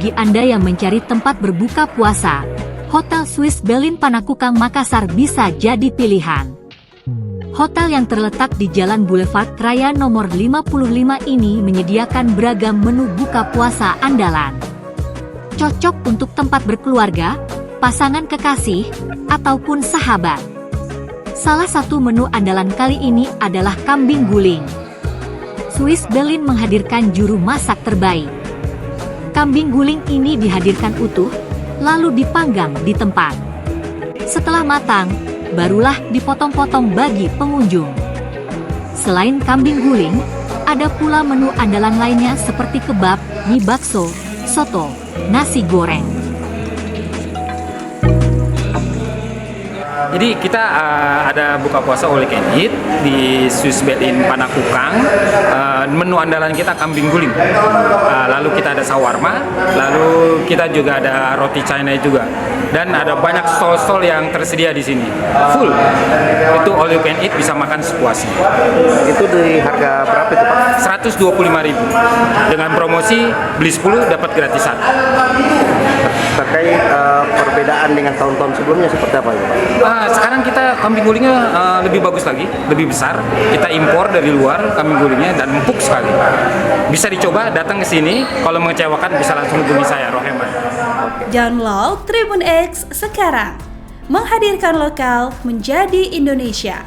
bagi Anda yang mencari tempat berbuka puasa, Hotel Swiss Berlin Panakukang Makassar bisa jadi pilihan. Hotel yang terletak di Jalan Boulevard Raya nomor 55 ini menyediakan beragam menu buka puasa andalan. Cocok untuk tempat berkeluarga, pasangan kekasih, ataupun sahabat. Salah satu menu andalan kali ini adalah kambing guling. Swiss Berlin menghadirkan juru masak terbaik. Kambing guling ini dihadirkan utuh, lalu dipanggang di tempat. Setelah matang, barulah dipotong-potong bagi pengunjung. Selain kambing guling, ada pula menu andalan lainnya seperti kebab, mie bakso, soto, nasi goreng. Jadi kita ada buka puasa all you can eat di Swiss Berlin Panakukang. Menu andalan kita kambing guling. Lalu kita ada shawarma, lalu kita juga ada roti China juga. Dan ada banyak stall-stall yang tersedia di sini. Full. Itu all you can eat, bisa makan sepuasnya. Itu di harga berapa itu, Pak? 125.000. Dengan promosi beli 10 dapat gratisan. Terkait perbedaan dengan tahun-tahun sebelumnya seperti apa ya, Pak? Sekarang kita kambing gulingnya lebih bagus lagi, lebih besar. Kita impor dari luar kambing gulingnya dan empuk sekali. Bisa dicoba, datang ke sini. Kalau mengecewakan bisa langsung hubungi saya, Roheman. Download Tribun X sekarang. Menghadirkan lokal menjadi Indonesia.